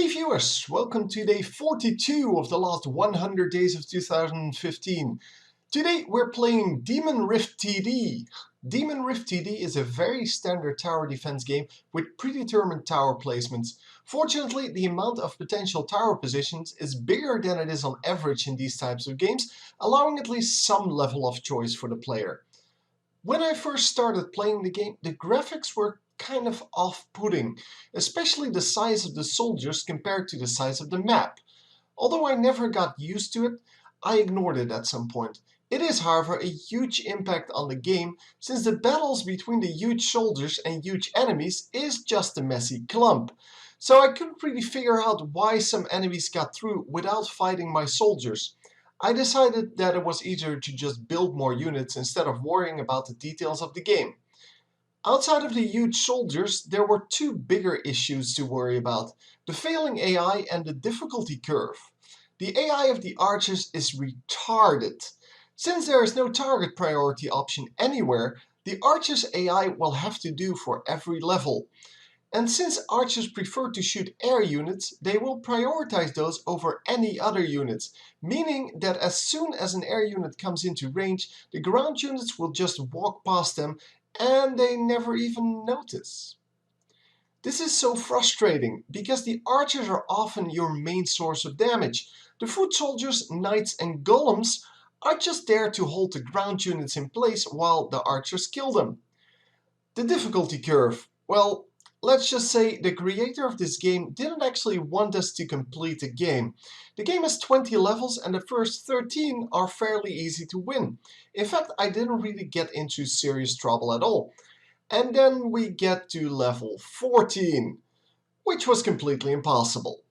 Hey viewers, welcome to day 42 of the last 100 days of 2015. Today we're playing Demonrift TD. Demonrift TD is a very standard tower defense game with predetermined tower placements. Fortunately, the amount of potential tower positions is bigger than it is on average in these types of games, allowing at least some level of choice for the player. When I first started playing the game, the graphics were kind of off-putting, especially the size of the soldiers compared to the size of the map. Although I never got used to it, I ignored it at some point. It is, however, a huge impact on the game, since the battles between the huge soldiers and huge enemies is just a messy clump. So I couldn't really figure out why some enemies got through without fighting my soldiers. I decided that it was easier to just build more units instead of worrying about the details of the game. Outside of the huge soldiers, there were two bigger issues to worry about: the failing AI and the difficulty curve. The AI of the archers is retarded. Since there is no target priority option anywhere, the archers' AI will have to do for every level. And since archers prefer to shoot air units, they will prioritize those over any other units, meaning that as soon as an air unit comes into range, the ground units will just walk past them and they never even notice. This is so frustrating, because the archers are often your main source of damage. The foot soldiers, knights and golems are just there to hold the ground units in place while the archers kill them. The difficulty curve. Well, let's just say the creator of this game didn't actually want us to complete the game. The game has 20 levels and the first 13 are fairly easy to win. In fact, I didn't really get into serious trouble at all. And then we get to level 14, which was completely impossible.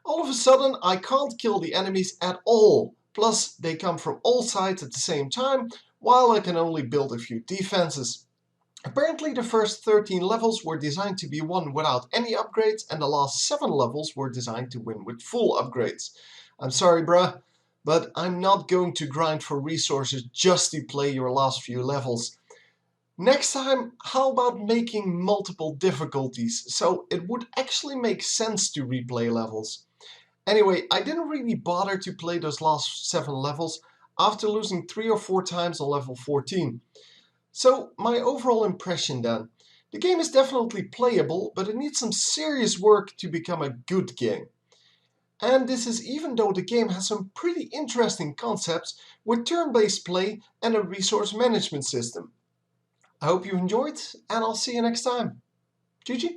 All of a sudden, I can't kill the enemies at all. Plus, they come from all sides at the same time, while I can only build a few defenses. Apparently the first 13 levels were designed to be won without any upgrades, and the last 7 levels were designed to win with full upgrades. I'm sorry bruh, but I'm not going to grind for resources just to play your last few levels. Next time, how about making multiple difficulties, so it would actually make sense to replay levels. Anyway, I didn't really bother to play those last 7 levels after losing 3 or 4 times on level 14. So, my overall impression then. The game is definitely playable, but it needs some serious work to become a good game. And this is even though the game has some pretty interesting concepts with turn-based play and a resource management system. I hope you enjoyed, and I'll see you next time. GG!